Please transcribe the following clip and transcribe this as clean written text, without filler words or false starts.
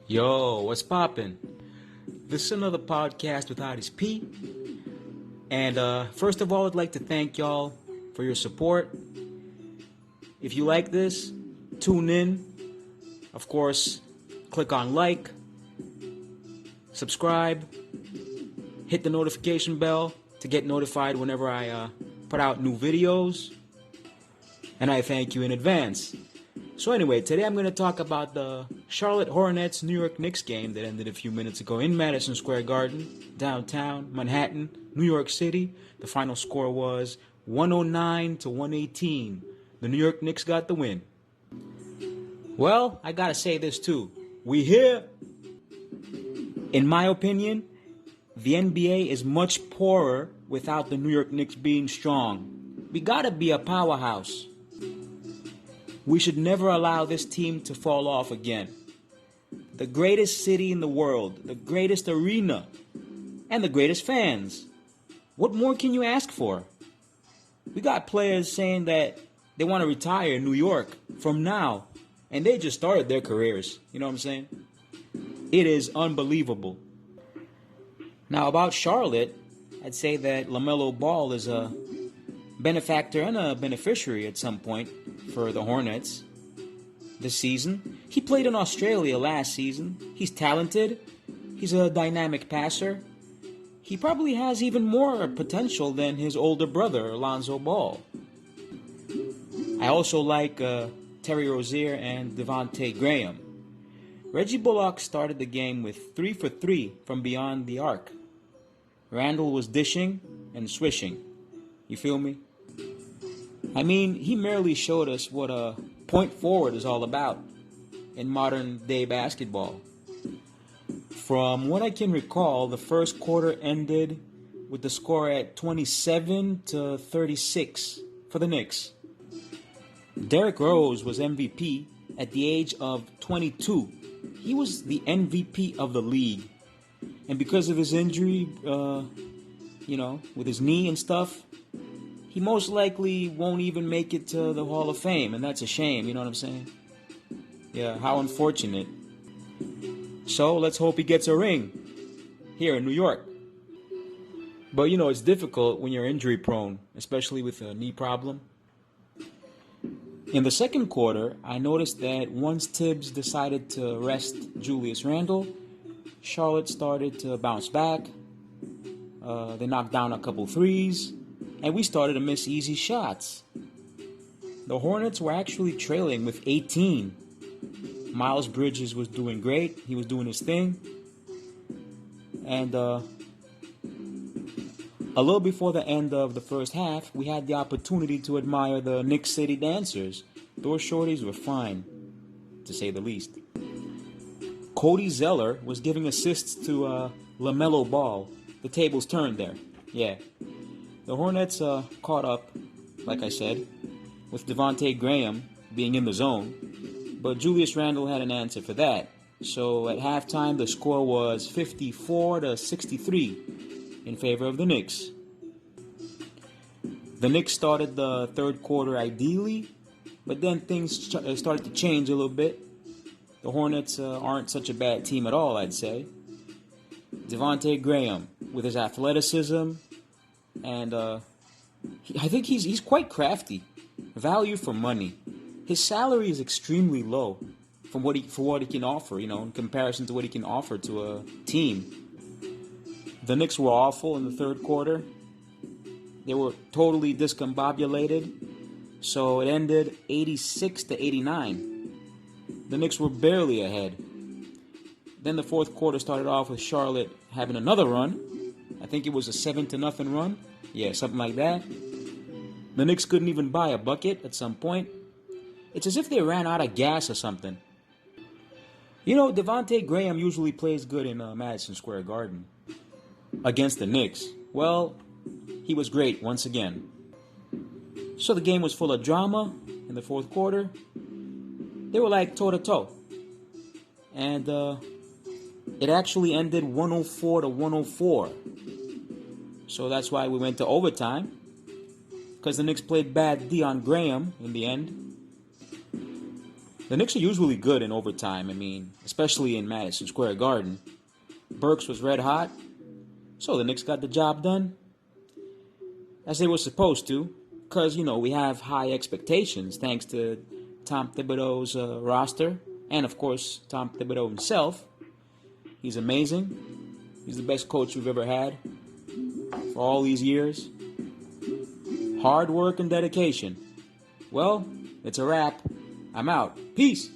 Yo, what's poppin'? This is another podcast with Aris P. And first of all, I'd like to thank y'all for your support. If you like this, tune in. Of course, click on like, subscribe, hit the notification bell to get notified whenever I put out new videos. And I thank you in advance. So anyway, today I'm going to talk about the Charlotte Hornets New York Knicks game that ended a few minutes ago in Madison Square Garden, downtown Manhattan, New York City. The final score was 109 to 118. The New York Knicks got the win. Well, I got to say this too. We here. In my opinion, the NBA is much poorer without the New York Knicks being strong. We got to be a powerhouse. We should never allow this team to fall off again. The greatest city in the world, the greatest arena, and the greatest fans. What more can you ask for? We got players saying that they want to retire in New York from now, and they just started their careers. You know what I'm saying? It is unbelievable. Now about Charlotte, I'd say that LaMelo Ball is a benefactor and a beneficiary at some point for the Hornets this season. He played in Australia last season. He's talented. He's a dynamic passer. He probably has even more potential than his older brother, Alonzo Ball. I also like Terry Rozier and Devontae Graham. Reggie Bullock started the game with 3 for 3 from beyond the arc. Randall was dishing and swishing. You feel me? I mean, he merely showed us what a point forward is all about in modern day basketball. From what I can recall, the first quarter ended with the score at 27 to 36 for the Knicks. Derrick Rose was MVP at the age of 22. He was the MVP of the league. And because of his injury, with his knee and stuff, he most likely won't even make it to the Hall of Fame, and that's a shame, you know what I'm saying? Yeah, how unfortunate. So let's hope he gets a ring here in New York. But it's difficult when you're injury prone, especially with a knee problem. In the second quarter, I noticed that once Tibbs decided to rest Julius Randle, Charlotte started to bounce back. They knocked down a couple threes, and we started to miss easy shots. The Hornets were actually trailing with 18. Miles Bridges was doing great. He was doing his thing. And a little before the end of the first half, we had the opportunity to admire the Knicks City dancers. Those shorties were fine, to say the least. Cody Zeller was giving assists to LaMelo Ball. The tables turned there. Yeah. The Hornets caught up, like I said, with Devontae Graham being in the zone, but Julius Randle had an answer for that. So at halftime, the score was 54 to 63 in favor of the Knicks. The Knicks started the third quarter ideally, but then things started to change a little bit. The Hornets aren't such a bad team at all, I'd say. Devontae Graham, with his athleticism, and I think he's quite crafty. Value for money. His salary is extremely low for what he can offer, in comparison to what he can offer to a team. The Knicks were awful in the third quarter. They were totally discombobulated. So it ended 86 to 89. The Knicks were barely ahead. Then the fourth quarter started off with Charlotte having another run. I think it was a 7-0 run. Yeah, something like that. The Knicks couldn't even buy a bucket at some point. It's as if they ran out of gas or something. Devontae Graham usually plays good in Madison Square Garden against the Knicks. Well, he was great once again. So the game was full of drama in the fourth quarter. They were like toe-to-toe. And it actually ended 104 to 104. So that's why we went to overtime. Because the Knicks played bad D on Graham in the end. The Knicks are usually good in overtime, especially in Madison Square Garden. Burks was red hot, so the Knicks got the job done. As they were supposed to, because, we have high expectations thanks to Tom Thibodeau's roster, and of course, Tom Thibodeau himself. He's amazing. He's the best coach we've ever had for all these years. Hard work and dedication. Well, it's a wrap. I'm out. Peace.